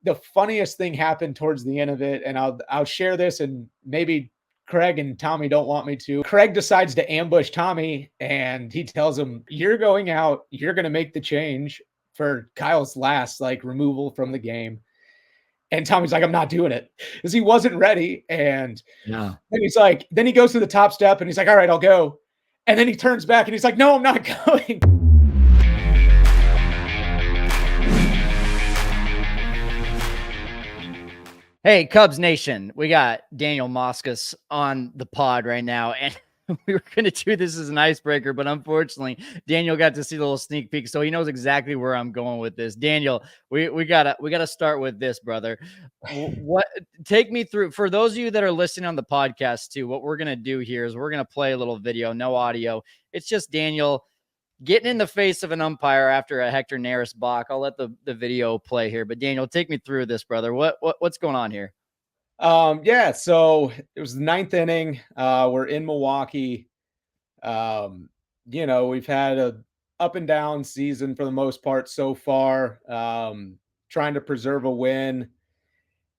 the funniest thing happened towards the end of it, and I'll share this, and maybe Craig and Tommy don't want me to. Craig decides to ambush Tommy, and he tells him, "You're going out. You're going to make the change for Kyle's last removal from the game." And Tommy's like, "I'm not doing it," because he wasn't ready. And Yeah. then he goes to the top step, and he's like, "All right, I'll go." And then he turns back, and he's like, "No, I'm not going." Hey, Cubs Nation, we got Daniel Moskos on the pod right now, and we were going to do this as an icebreaker, but unfortunately, Daniel got to see the little sneak peek, so he knows exactly where I'm going with this. Daniel, we gotta start with this, brother. Take me through, for those of you that are listening on the podcast too, what we're going to do here is we're going to play a little video, no audio. It's just Daniel getting in the face of an umpire after a Hector Neris balk. I'll let the video play here, but Daniel, take me through this, brother. What's going on here? Yeah, so it was the ninth inning. We're in Milwaukee. We've had a up and down season for the most part so far, trying to preserve a win.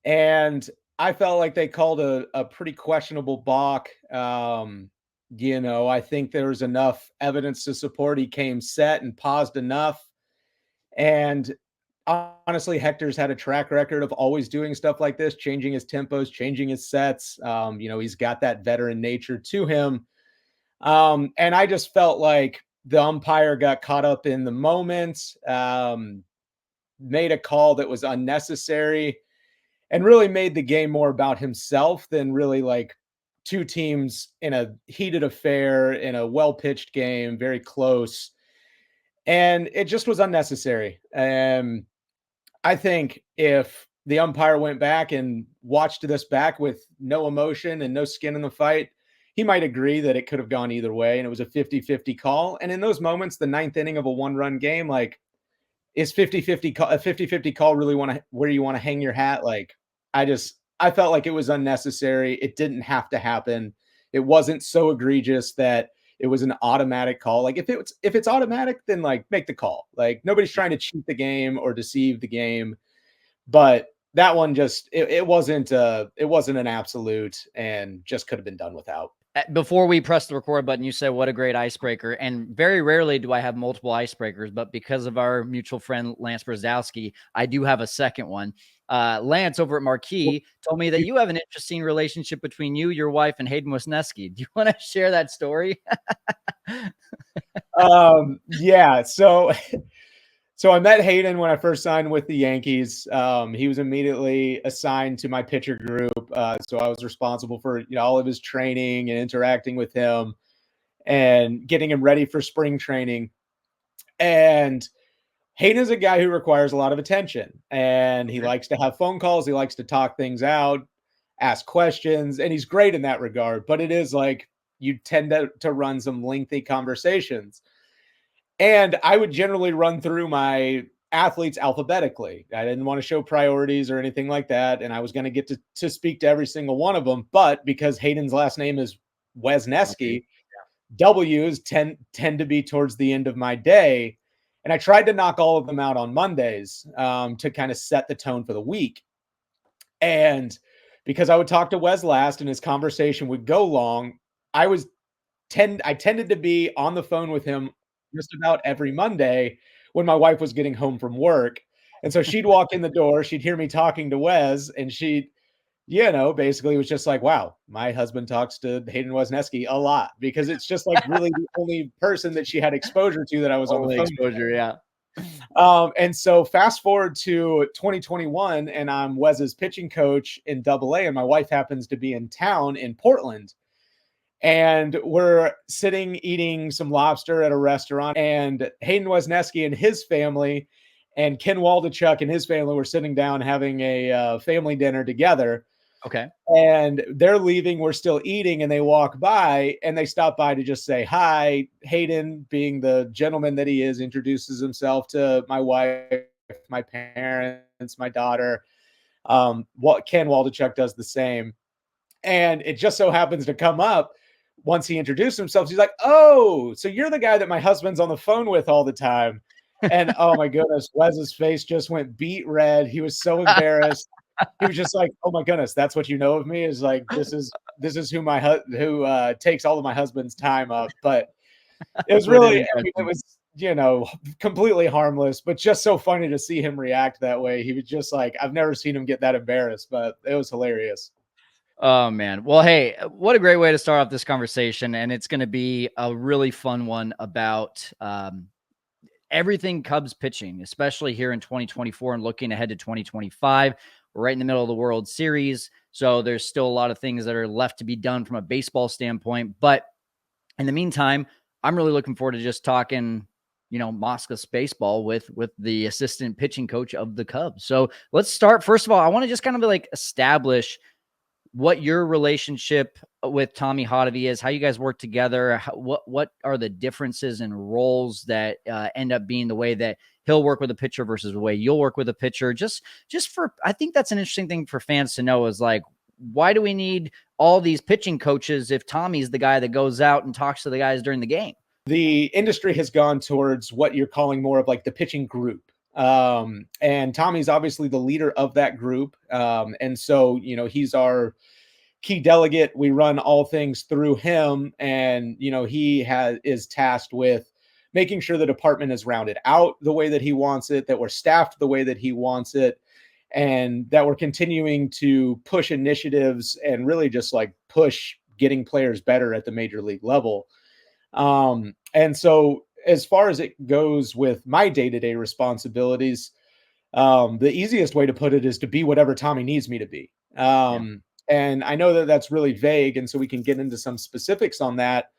And I felt like they called a pretty questionable balk. I think there was enough evidence to support he came set and paused enough. And honestly, Hector's had a track record of always doing stuff like this, changing his tempos, changing his sets. He's got that veteran nature to him. And I just felt like the umpire got caught up in the moment, made a call that was unnecessary, and really made the game more about himself than really like two teams in a heated affair, in a well-pitched game, very close. And it just was unnecessary. I think if the umpire went back and watched this back with no emotion and no skin in the fight, he might agree that it could have gone either way, and it was a 50-50 call. And in those moments, the ninth inning of a one-run game, is 50-50 call really where you want to hang your hat? I felt like it was unnecessary. It didn't have to happen. It wasn't so egregious that it was an automatic call. If it's automatic, then make the call. Nobody's trying to cheat the game or deceive the game. But that one just it wasn't an absolute, and just could have been done without. Before we press the record button, you said what a great icebreaker. And very rarely do I have multiple icebreakers, but because of our mutual friend Lance Brzezowski, I do have a second one. Lance over at Marquee told me that you have an interesting relationship between you, your wife, and Hayden Wesneski. Do you want to share that story? Yeah. So I met Hayden when I first signed with the Yankees. He was immediately assigned to my pitcher group. So I was responsible for all of his training and interacting with him and getting him ready for spring training. And Hayden is a guy who requires a lot of attention, and he likes to have phone calls. He likes to talk things out, ask questions, and he's great in that regard. But it is you tend to run some lengthy conversations. And I would generally run through my athletes alphabetically. I didn't want to show priorities or anything like that. And I was going to get to speak to every single one of them. But because Hayden's last name is Wesneski, W's tend to be towards the end of my day. And I tried to knock all of them out on Mondays to kind of set the tone for the week. And because I would talk to Wes last and his conversation would go long, I tended to be on the phone with him just about every Monday when my wife was getting home from work. And so she'd walk in the door, she'd hear me talking to Wes, and she'd, basically was just like, wow, my husband talks to Hayden Wesneski a lot, because it's just really the only person that she had exposure to that I was on the phone exposure. Yeah. And so fast forward to 2021, and I'm Wes's pitching coach in AA, and my wife happens to be in town in Portland. And we're sitting eating some lobster at a restaurant, and Hayden Wesneski and his family and Ken Waldachuk and his family were sitting down having a family dinner together. Okay. And they're leaving. We're still eating, and they walk by, and they stop by to just say hi. Hayden, being the gentleman that he is, introduces himself to my wife, my parents, my daughter. Ken Waldachuk does the same. And it just so happens to come up once he introduced himself. He's like, "Oh, so you're the guy that my husband's on the phone with all the time." And oh my goodness, Wes's face just went beet red. He was so embarrassed. He was just like, "Oh my goodness, that's what you know of me, is like this is who takes all of my husband's time up." But it was What an really, I mean, it impression. was, completely harmless, but just so funny to see him react that way. He was just like, I've never seen him get that embarrassed, but it was hilarious. Oh man. Well, hey, what a great way to start off this conversation. And it's going to be a really fun one about everything Cubs pitching, especially here in 2024 and looking ahead to 2025. We're right in the middle of the World Series. So there's still a lot of things that are left to be done from a baseball standpoint. But in the meantime, I'm really looking forward to just talking, Moskos baseball with the assistant pitching coach of the Cubs. So let's start. First of all, I want to just kind of like establish what your relationship with Tommy Hottovy is, how you guys work together, what are the differences in roles that end up being the way that he'll work with a pitcher versus the way you'll work with a pitcher. Just for, I think that's an interesting thing for fans to know, is like, why do we need all these pitching coaches if Tommy's the guy that goes out and talks to the guys during the game? The industry has gone towards what you're calling more of like the pitching group. And Tommy's obviously the leader of that group. And so, he's our key delegate. We run all things through him. And, he is tasked with making sure the department is rounded out the way that he wants it, that we're staffed the way that he wants it, and that we're continuing to push initiatives and really just like push getting players better at the major league level. And so as far as it goes with my day-to-day responsibilities, the easiest way to put it is to be whatever Tommy needs me to be. And I know that that's really vague. And so we can get into some specifics on that.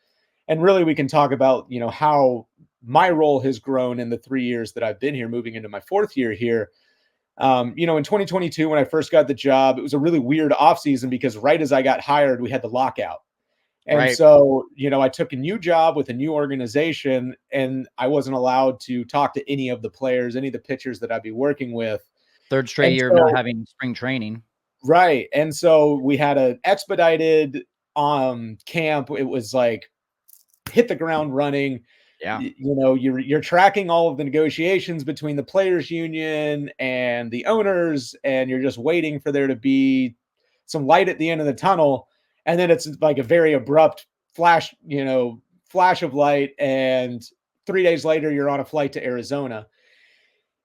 And really we can talk about, how my role has grown in the 3 years that I've been here, moving into my 4th year here. In 2022, when I first got the job, it was a really weird offseason because right as I got hired, we had the lockout. And Right. so, I took a new job with a new organization, and I wasn't allowed to talk to any of the players, any of the pitchers that I'd be working with. Third straight And year of so, not having spring training. right. And so we had an expedited camp. It was like hit the ground running. Yeah. You're tracking all of the negotiations between the players union and the owners, and you're just waiting for there to be some light at the end of the tunnel. And then it's like a very abrupt flash of light. And 3 days later, you're on a flight to Arizona.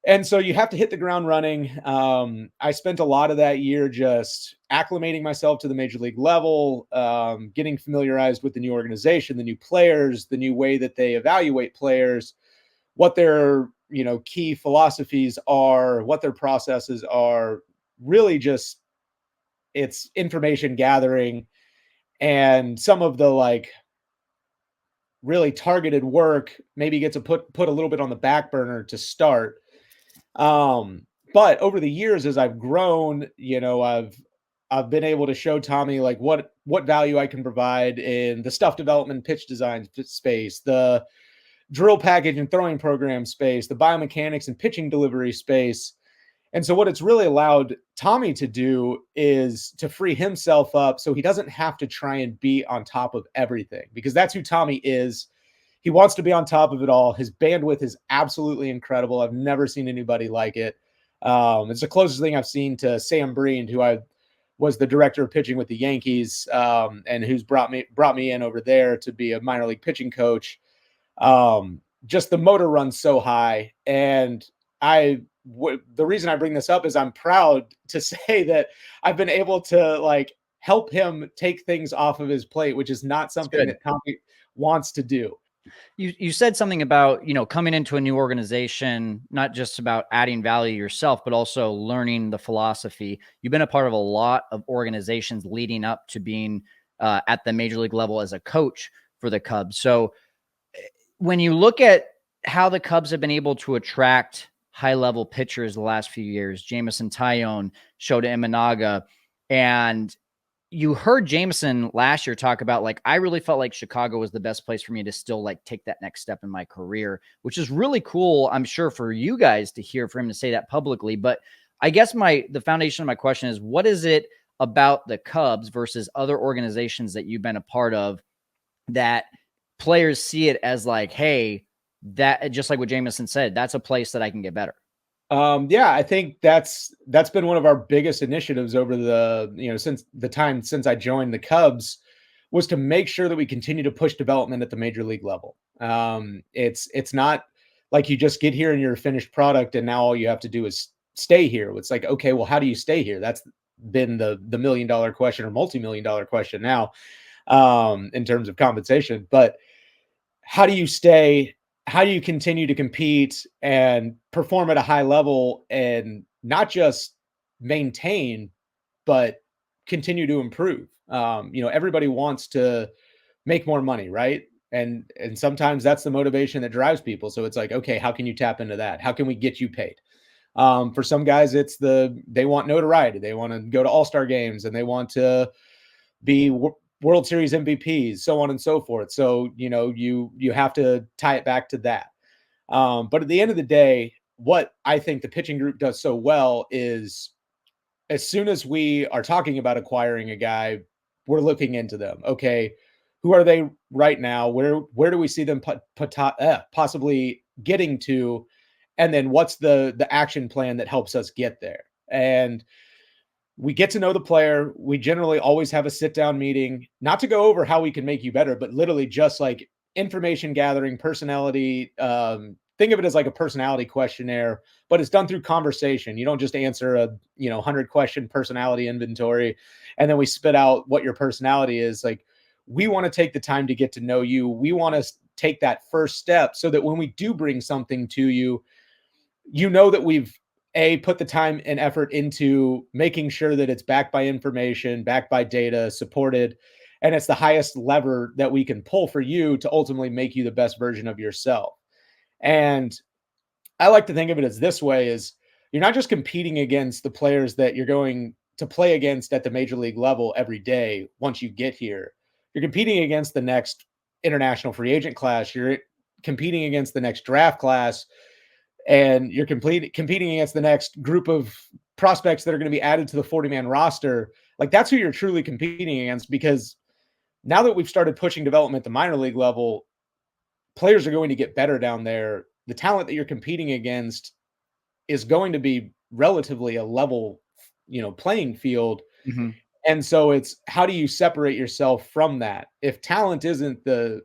And so you have to hit the ground running. I spent a lot of that year just acclimating myself to the major league level, getting familiarized with the new organization, the new players, the new way that they evaluate players, what their, key philosophies are, what their processes are. Really just, it's information gathering, and some of the like really targeted work maybe gets to put a little bit on the back burner to start. But over the years, as I've grown, I've been able to show Tommy like what value I can provide in the stuff development, pitch design space, the drill package and throwing program space, the biomechanics and pitching delivery space. And so what it's really allowed Tommy to do is to free himself up so he doesn't have to try and be on top of everything, because that's who Tommy is. He wants to be on top of it all. His bandwidth is absolutely incredible. I've never seen anybody like it. It's the closest thing I've seen to Sam Breen, who I was the director of pitching with the Yankees, and who's brought me in over there to be a minor league pitching coach. Just the motor runs so high. And the reason I bring this up is I'm proud to say that I've been able to like help him take things off of his plate, which is not something that Tommy wants to do. You said something about, coming into a new organization, not just about adding value yourself, but also learning the philosophy. You've been a part of a lot of organizations leading up to being at the major league level as a coach for the Cubs. So when you look at how the Cubs have been able to attract high-level pitchers the last few years, Jameson, Taillon, Shota, Imanaga, and you heard Jameson last year talk about like, I really felt like Chicago was the best place for me to still like take that next step in my career, which is really cool. I'm sure for you guys to hear for him to say that publicly, but I guess the foundation of my question is, what is it about the Cubs versus other organizations that you've been a part of that players see it as like, hey, that, just like what Jameson said, that's a place that I can get better. Yeah, I think that's been one of our biggest initiatives over the, since I joined the Cubs, was to make sure that we continue to push development at the major league level. It's not like you just get here and you're a finished product and now all you have to do is stay here. It's like, okay, well, how do you stay here? That's been the $1 million question or multi-million-dollar question now, in terms of compensation. But how do you stay? How do you continue to compete and perform at a high level and not just maintain, but continue to improve? Everybody wants to make more money, right? And sometimes that's the motivation that drives people. So it's like, okay, how can you tap into that? How can we get you paid? For some guys, they want notoriety. They want to go to all-star games and they want to be World Series MVPs, so on and so forth. So, you have to tie it back to that. But at the end of the day, what I think the pitching group does so well is, as soon as we are talking about acquiring a guy, we're looking into them. Okay, who are they right now? Where do we see them possibly getting to? And then what's the action plan that helps us get there? And we get to know the player. We generally always have a sit-down meeting, not to go over how we can make you better, but literally just like information gathering, personality. Think of it as like a personality questionnaire, but it's done through conversation. You don't just answer a 100-question personality inventory and then we spit out what your personality is. Like, we want to take the time to get to know you. We want to take that first step so that when we do bring something to you, that we've put the time and effort into making sure that it's backed by information, backed by data, supported, and it's the highest lever that we can pull for you to ultimately make you the best version of yourself. And I like to think of it as this way: is you're not just competing against the players that you're going to play against at the major league level every day once you get here. You're competing against the next international free agent class. You're competing against the next draft class. And you're competing against the next group of prospects that are going to be added to the 40-man roster. Like, that's who you're truly competing against, because now that we've started pushing development at the minor league level, players are going to get better down there. The talent that you're competing against is going to be relatively a level, playing field. Mm-hmm. And so it's, how do you separate yourself from that? If talent isn't the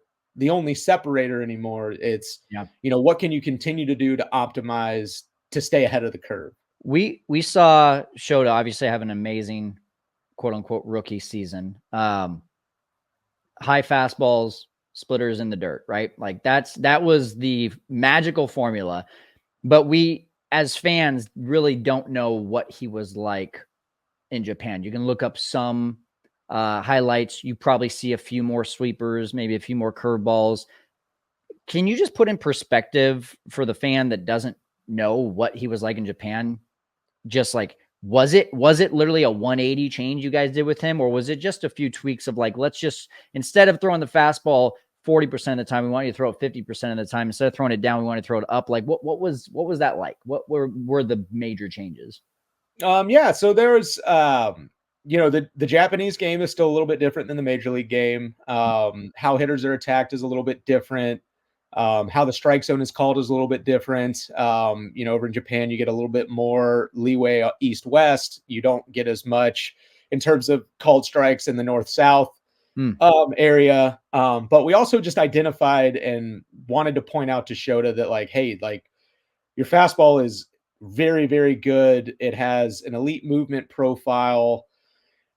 only separator anymore, it's, what can you continue to do to optimize to stay ahead of the curve? We saw Shota obviously have an amazing quote unquote rookie season. High fastballs, splitters in the dirt, right? Like that was the magical formula, but we as fans really don't know what he was like in Japan. You can look up some highlights. You probably see a few more sweepers, maybe a few more curveballs. Can you just put in perspective for the fan that doesn't know what he was like in Japan? Just like, was it literally a 180 change you guys did with him? Or was it just a few tweaks of like, let's just, instead of throwing the fastball 40% of the time, we want you to throw it 50% of the time. Instead of throwing it down, we want to throw it up. Like, what was that like? What were the major changes? So there's, the Japanese game is still a little bit different than the major league game. How hitters are attacked is a little bit different. How the strike zone is called is a little bit different. Over in Japan, you get a little bit more leeway east-west. You don't get as much in terms of called strikes in the north-south area. But we also just identified and wanted to point out to Shota that, like, hey, like, your fastball is very, very good. It has an elite movement profile,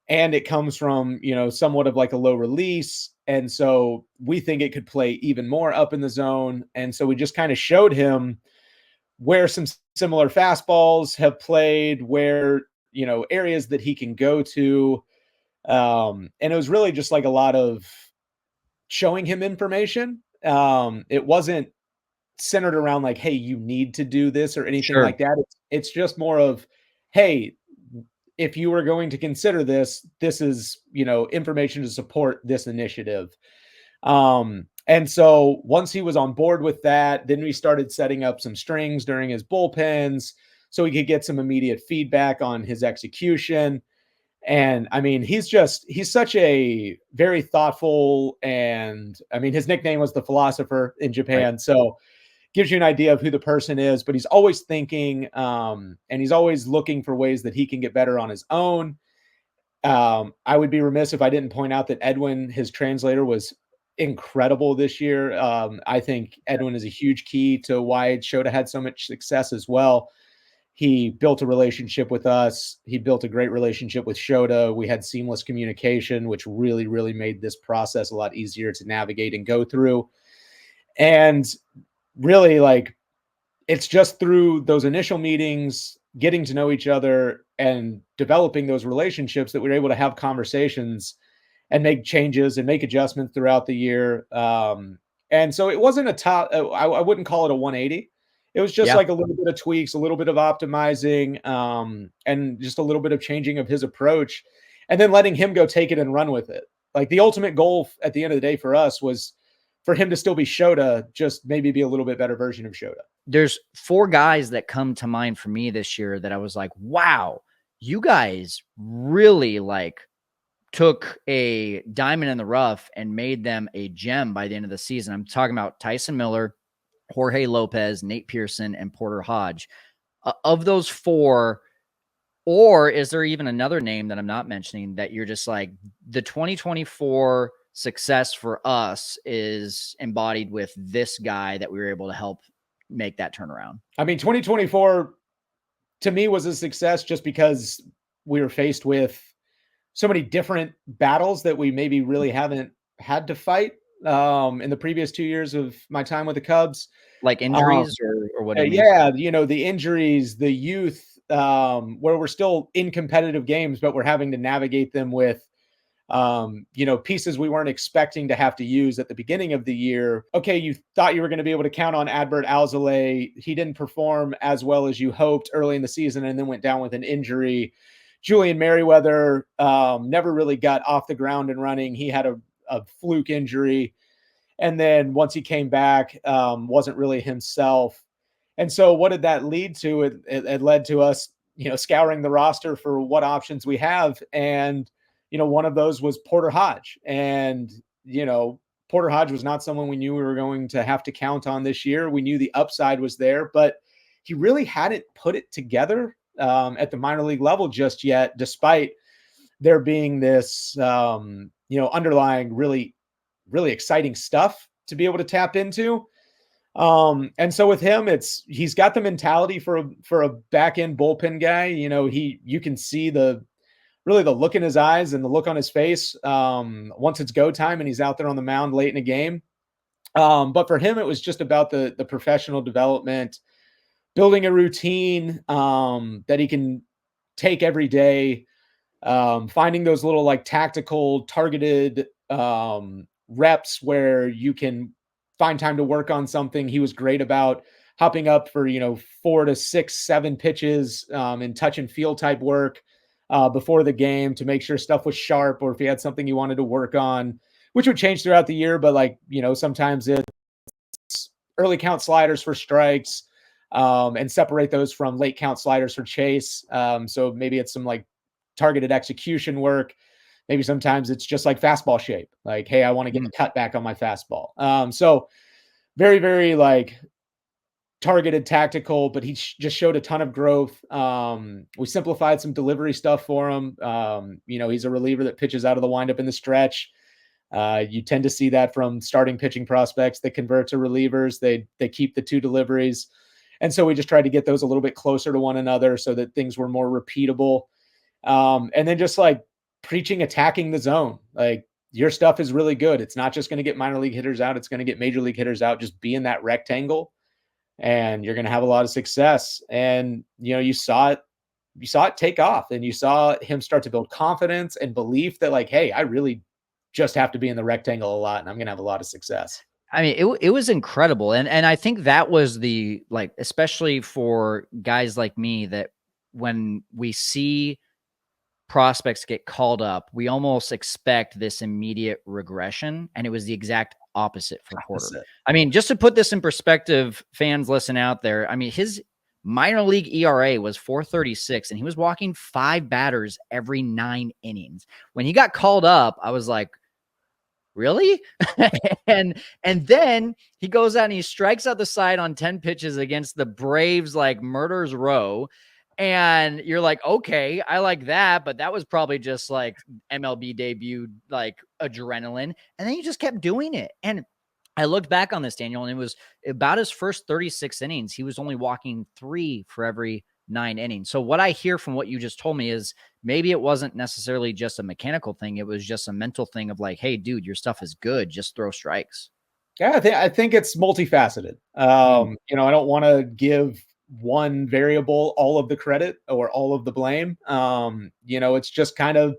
and it comes from, somewhat of like a low release. And so we think it could play even more up in the zone. And so we just kind of showed him where some similar fastballs have played, where, areas that he can go to. And it was really just like a lot of showing him information. It wasn't centered around like, hey, you need to do this or anything like that. It's just more of, hey, if you were going to consider this, this is, information to support this initiative. And so once he was on board with that, then we started setting up some strings during his bullpens so he could get some immediate feedback on his execution. And I mean, he's such a very thoughtful, and I mean, his nickname was the philosopher in Japan. Right. So gives you an idea of who the person is, but he's always thinking, and he's always looking for ways that he can get better on his own. I would be remiss if I didn't point out that Edwin, his translator, was incredible this year. I think Edwin is a huge key to why Shota had so much success as well. He built a relationship with us. He built a great relationship with Shota. We had seamless communication, which really, really made this process a lot easier to navigate and go through. And really, like, it's just through those initial meetings, getting to know each other and developing those relationships that we're able to have conversations and make changes and make adjustments throughout the year. And so it wasn't I wouldn't call it a 180. It was just like a little bit of tweaks, a little bit of optimizing, and just a little bit of changing of his approach, and then letting him go take it and run with it. Like, the ultimate goal at the end of the day for us was for him to still be Shota, just maybe be a little bit better version of Shota. There's 4 guys that come to mind for me this year that I was like, wow, you guys really like took a diamond in the rough and made them a gem by the end of the season. I'm talking about Tyson Miller, Jorge Lopez, Nate Pearson, and Porter Hodge. Of those 4, or is there even another name that I'm not mentioning that you're just like, the 2024 success for us is embodied with this guy that we were able to help make that turnaround? I mean, 2024 to me was a success just because we were faced with so many different battles that we maybe really haven't had to fight in the previous 2 years of my time with the Cubs. Like injuries or what? Yeah, you know, the injuries, the youth, where we're still in competitive games, but we're having to navigate them with, you know, pieces we weren't expecting to have to use at the beginning of the year. Okay, you thought you were going to be able to count on Adbert Alzolay. He didn't perform as well as you hoped early in the season and then went down with an injury. Julian Merriweather never really got off the ground and running. He had a fluke injury. And then once he came back, wasn't really himself. And so what did that lead to? It led to us, you know, scouring the roster for what options we have. And, you know, one of those was Porter Hodge. And, you know, Porter Hodge was not someone we knew we were going to have to count on this year. We knew the upside was there, but he really hadn't put it together at the minor league level just yet, despite there being this, you know, underlying really exciting stuff to be able to tap into. And so with him, he's got the mentality for a back end bullpen guy. You know, you can see the look in his eyes and the look on his face once it's go time and he's out there on the mound late in a game. But for him, it was just about the professional development, building a routine that he can take every day, finding those little like tactical targeted reps where you can find time to work on something. He was great about hopping up for, you know, 4 to 6, 7 pitches and touch and feel type work before the game to make sure stuff was sharp, or if he had something he wanted to work on, which would change throughout the year. But like, you know, sometimes it's early count sliders for strikes and separate those from late count sliders for chase. So maybe it's some like targeted execution work. Maybe sometimes it's just like fastball shape. Like, hey, I want to get the cut back on my fastball. So very, very like targeted, tactical, but he just showed a ton of growth. We simplified some delivery stuff for him. You know, he's a reliever that pitches out of the windup in the stretch. You tend to see that from starting pitching prospects that convert to relievers. They keep the 2 deliveries. And so we just tried to get those a little bit closer to one another so that things were more repeatable. And then just like preaching attacking the zone. Like, your stuff is really good. It's not just going to get minor league hitters out. It's going to get major league hitters out. Just be in that rectangle and you're going to have a lot of success. And, you know, you saw it take off, and you saw him start to build confidence and belief that like, hey, I really just have to be in the rectangle a lot and I'm going to have a lot of success. I mean, it was incredible. And I think that was the, like, especially for guys like me, that when we see prospects get called up, we almost expect this immediate regression. And it was the exact opposite for Porter. I mean, just to put this in perspective, fans listen out there. I mean, his minor league ERA was 4.36, and he was walking 5 batters every 9 innings. When he got called up, I was like, really? and then he goes out and he strikes out the side on 10 pitches against the Braves, like murderers row. And you're like, okay, I like that, but that was probably just like MLB debut, like adrenaline. And then he just kept doing it. And I looked back on this, Daniel, and it was about his first 36 innings. He was only walking 3 for every 9 innings. So what I hear from what you just told me is maybe it wasn't necessarily just a mechanical thing. It was just a mental thing of like, hey, dude, your stuff is good. Just throw strikes. Yeah, I think it's multifaceted. You know, I don't want to give one variable all of the credit or all of the blame. You know, it's just kind of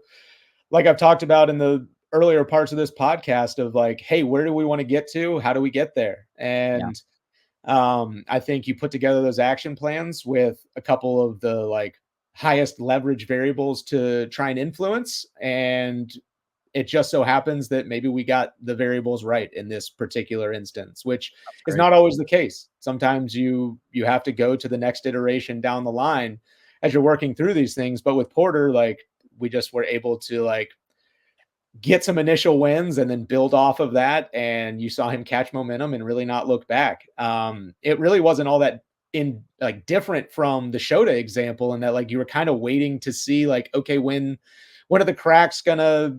like I've talked about in the earlier parts of this podcast of like, hey, where do we want to get to? How do we get there? And I think you put together those action plans with a couple of the like highest leverage variables to try and influence. And it just so happens that maybe we got the variables right in this particular instance, which is not always the case. Sometimes you have to go to the next iteration down the line as you're working through these things. But with Porter, like we just were able to like get some initial wins and then build off of that. And you saw him catch momentum and really not look back. It really wasn't all that different from the Shota example, in that like you were kind of waiting to see like, okay, when are the cracks gonna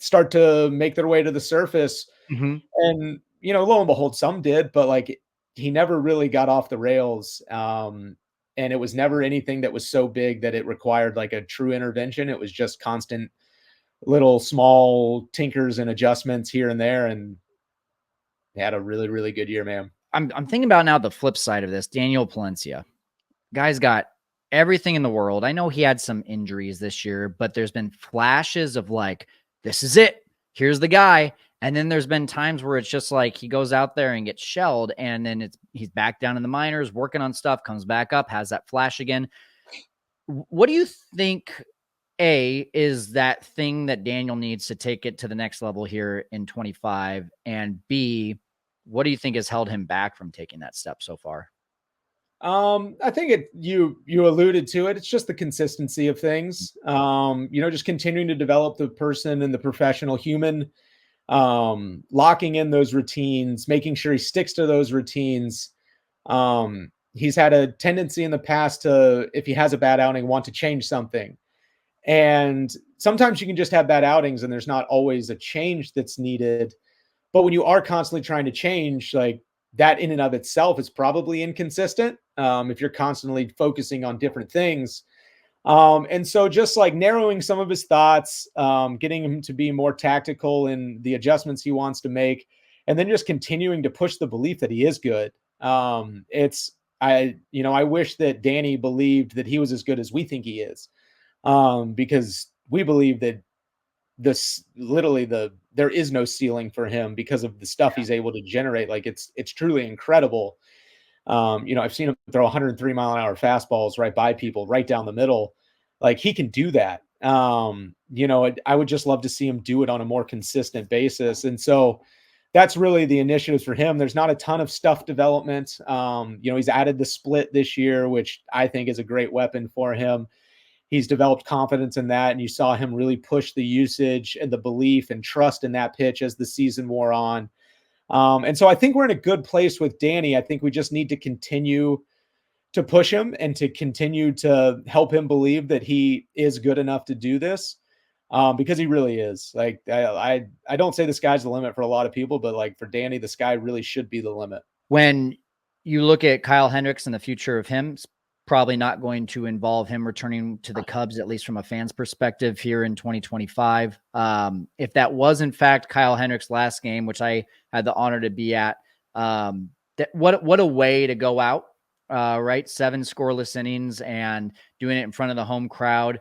start to make their way to the surface? And, you know, lo and behold, some did, but like he never really got off the rails. And it was never anything that was so big that it required like a true intervention. It was just constant little small tinkers and adjustments here and there. And he had a really, really good year, man. I'm thinking about now the flip side of this. Daniel Palencia. Guy's got everything in the world. I know he had some injuries this year, but there's been flashes of like, this is it. Here's the guy. And then there's been times where it's just like he goes out there and gets shelled, and then he's back down in the minors, working on stuff, comes back up, has that flash again. What do you think, A, is that thing that Daniel needs to take it to the next level here in 25? And B, what do you think has held him back from taking that step so far? I think you alluded to it. It's just the consistency of things. You know, just continuing to develop the person and the professional human, locking in those routines, making sure he sticks to those routines. He's had a tendency in the past to, if he has a bad outing, want to change something. And sometimes you can just have bad outings and there's not always a change that's needed. But when you are constantly trying to change, like that in and of itself is probably inconsistent. If you're constantly focusing on different things. And so just like narrowing some of his thoughts, getting him to be more tactical in the adjustments he wants to make, and then just continuing to push the belief that he is good. I wish that Danny believed that he was as good as we think he is. Because we believe that there is no ceiling for him because of the stuff he's able to generate. Like it's truly incredible. You know, I've seen him throw 103 mile an hour fastballs right by people, right down the middle. Like he can do that. You know, I would just love to see him do it on a more consistent basis. And so that's really the initiatives for him. There's not a ton of stuff development. You know, he's added the split this year, which I think is a great weapon for him. He's developed confidence in that, and you saw him really push the usage and the belief and trust in that pitch as the season wore on. And so I think we're in a good place with Danny. I think we just need to continue to push him and to continue to help him believe that he is good enough to do this, because he really is. Like I don't say the sky's the limit for a lot of people, but like for Danny, the sky really should be the limit. When you look at Kyle Hendricks and the future of him, it's probably not going to involve him returning to the Cubs, at least from a fan's perspective here in 2025. If that was in fact Kyle Hendricks' last game, which I had the honor to be at, what a way to go out, right? 7 scoreless innings and doing it in front of the home crowd.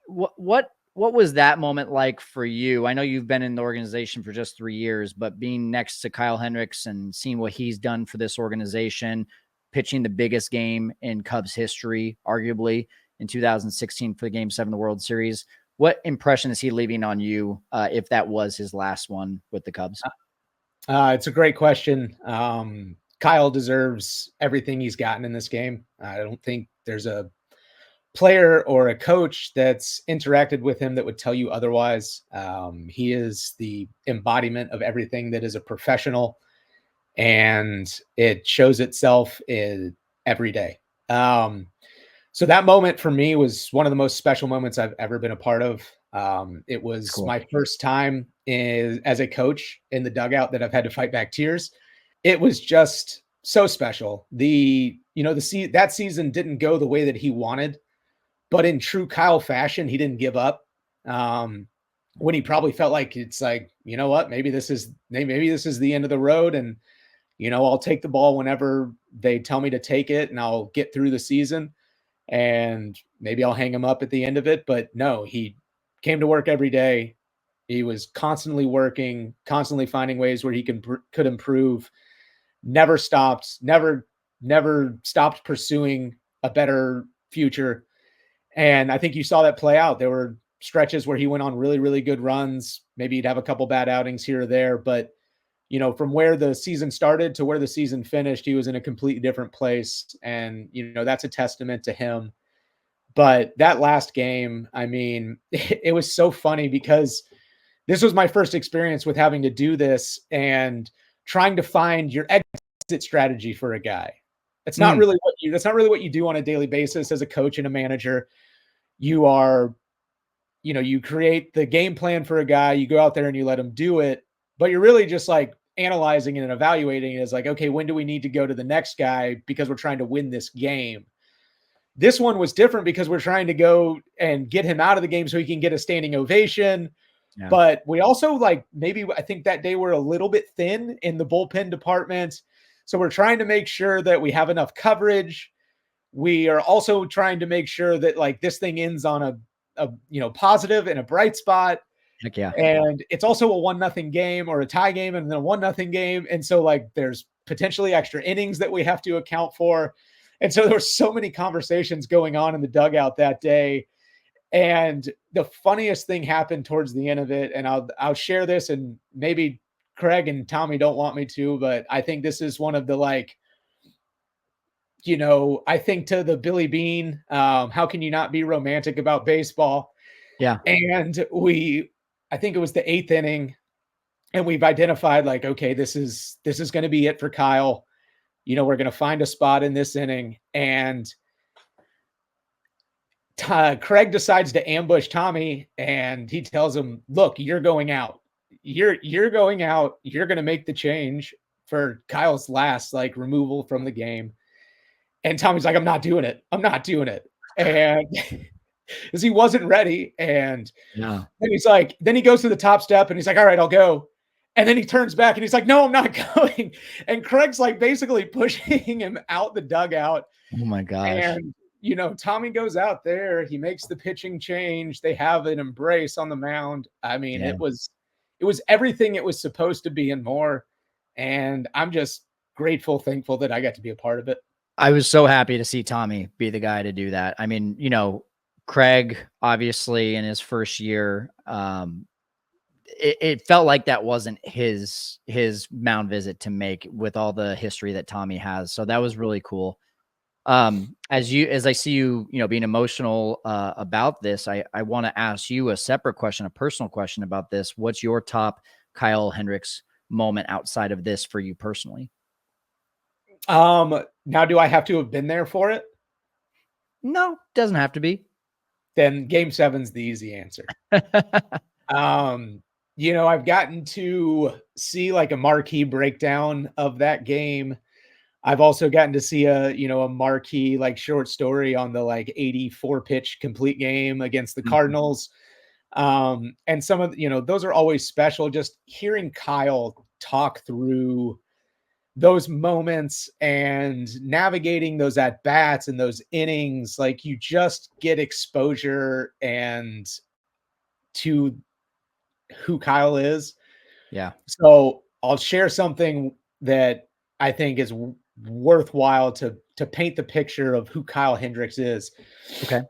What was that moment like for you? I know you've been in the organization for just 3 years, but being next to Kyle Hendricks and seeing what he's done for this organization, pitching the biggest game in Cubs history, arguably in 2016 for the Game 7 of the World Series. What impression is he leaving on you, if that was his last one with the Cubs? It's a great question. Kyle deserves everything he's gotten in this game. I don't think there's a player or a coach that's interacted with him that would tell you otherwise. He is the embodiment of everything that is a professional, and it shows itself in every day. So that moment for me was one of the most special moments I've ever been a part of. It was my first time as a coach in the dugout that I've had to fight back tears. It was just so special. That season didn't go the way that he wanted, but in true Kyle fashion, he didn't give up. When he probably felt like it's like, you know what, maybe this is the end of the road, and I'll take the ball whenever they tell me to take it, and I'll get through the season, and maybe I'll hang him up at the end of it. But no, he came to work every day. He was constantly working, constantly finding ways where he could improve. Never stopped pursuing a better future. And I think you saw that play out. There were stretches where he went on really, really good runs. Maybe he'd have a couple bad outings here or there, but from where the season started to where the season finished, he was in a completely different place. And, that's a testament to him. But that last game, I mean, it was so funny because this was my first experience with having to do this and trying to find your exit strategy for a guy. That's not really what you do on a daily basis as a coach and a manager. You are, you create the game plan for a guy, you go out there and you let him do it, but you're really just like analyzing and evaluating it as like, okay, when do we need to go to the next guy because we're trying to win this game? This one was different because we're trying to go and get him out of the game so he can get a standing ovation. Yeah. But we also I think that day we're a little bit thin in the bullpen department. So we're trying to make sure that we have enough coverage. We are also trying to make sure that this thing ends on a positive and a bright spot. Heck yeah. And it's also a 1-0 game or a tie game and then a 1-0 game. And so there's potentially extra innings that we have to account for. And so there were so many conversations going on in the dugout that day. And the funniest thing happened towards the end of it. And I'll share this, and maybe Craig and Tommy don't want me to, but I think this is one of the I think to the Billy Bean, how can you not be romantic about baseball? Yeah. And I think it was the 8th inning, and we've identified okay, this is going to be it for Kyle. We're going to find a spot in this inning, and Craig decides to ambush Tommy, and he tells him, look, you're going out. You're going out. You're going to make the change for Kyle's last removal from the game. And Tommy's like, I'm not doing it. And because he wasn't ready. And then then he goes to the top step and he's like, all right, I'll go. And then he turns back and he's like, no, I'm not going. And Craig's basically pushing him out the dugout. Oh my gosh. And, Tommy goes out there, he makes the pitching change. They have an embrace on the mound. I mean, it was everything it was supposed to be and more. And I'm just grateful, thankful that I got to be a part of it. I was so happy to see Tommy be the guy to do that. I mean, Craig, obviously in his first year, it felt like that wasn't his mound visit to make with all the history that Tommy has. So that was really cool. As I see you, being emotional about this, I want to ask you a separate question, a personal question about this. What's your top Kyle Hendricks moment outside of this for you personally? Now do I have to have been there for it? No, doesn't have to be. Then Game 7's the easy answer. I've gotten to see a marquee breakdown of that game. I've also gotten to see a marquee short story on the 84 pitch complete game against the Cardinals. And some of those are always special. Just hearing Kyle talk through those moments and navigating those at bats and those innings, you just get exposure and to who Kyle is. Yeah. So I'll share something that I think is worthwhile to paint the picture of who Kyle Hendricks is. Okay.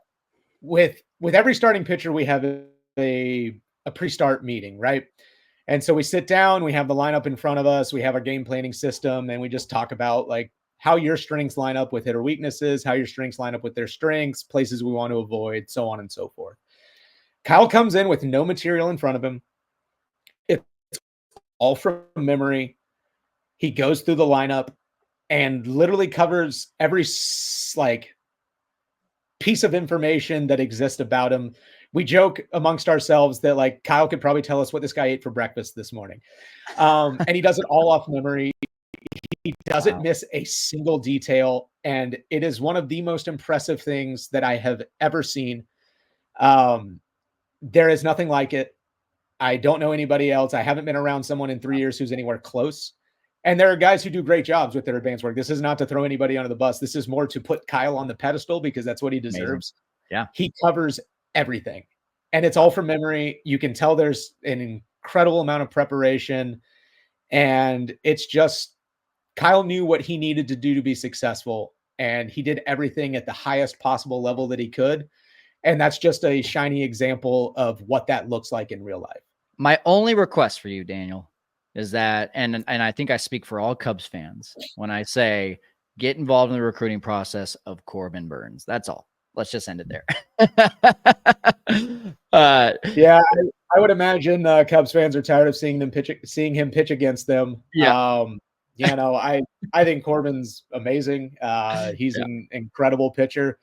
With every starting pitcher, we have a pre-start meeting, right? And so we sit down, we have the lineup in front of us, we have our game planning system, and we just talk about how your strengths line up with hitter weaknesses, how your strengths line up with their strengths, places we want to avoid, so on and so forth. Kyle comes in with no material in front of him. It's all from memory. He goes through the lineup and literally covers every like piece of information that exists about him. We joke amongst ourselves that like Kyle could probably tell us what this guy ate for breakfast this morning. And he does it all off memory. He doesn't miss a single detail. And it is one of the most impressive things that I have ever seen. There is nothing like it. I don't know anybody else. I haven't been around someone in 3 years who's anywhere close. And there are guys who do great jobs with their advanced work. This is not to throw anybody under the bus. This is more to put Kyle on the pedestal because that's what he deserves. Amazing. Yeah. He covers everything. And it's all from memory. You can tell there's an incredible amount of preparation. And it's just Kyle knew what he needed to do to be successful. And he did everything at the highest possible level that he could. And that's just a shiny example of what that looks like in real life. My only request for you, Daniel, is that, and I think I speak for all Cubs fans when I say get involved in the recruiting process of Corbin Burnes. That's all. Let's just end it there. Yeah, I would imagine Cubs fans are tired of seeing him pitch against them. Yeah. You know, I think Corbin's amazing. He's an incredible pitcher.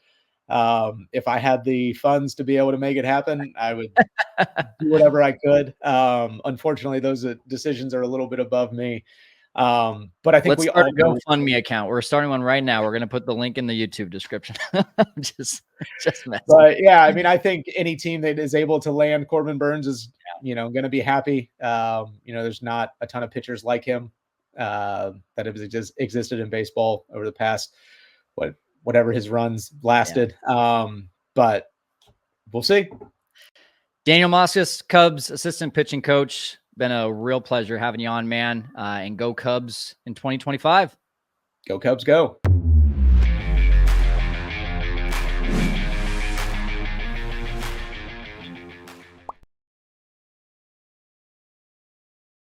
If I had the funds to be able to make it happen, I would do whatever I could. Unfortunately, those decisions are a little bit above me. But I think let's start a GoFundMe account. We're starting one right now. We're going to put the link in the YouTube description. just messing. But yeah, I mean, I think any team that is able to land Corbin Burnes is, you know, going to be happy. You know, there's not a ton of pitchers like him that have existed in baseball over the past, whatever his runs lasted. But we'll see. Daniel Moskos, Cubs assistant pitching coach. Been a real pleasure having you on, man. And go Cubs in 2025. Go Cubs, go.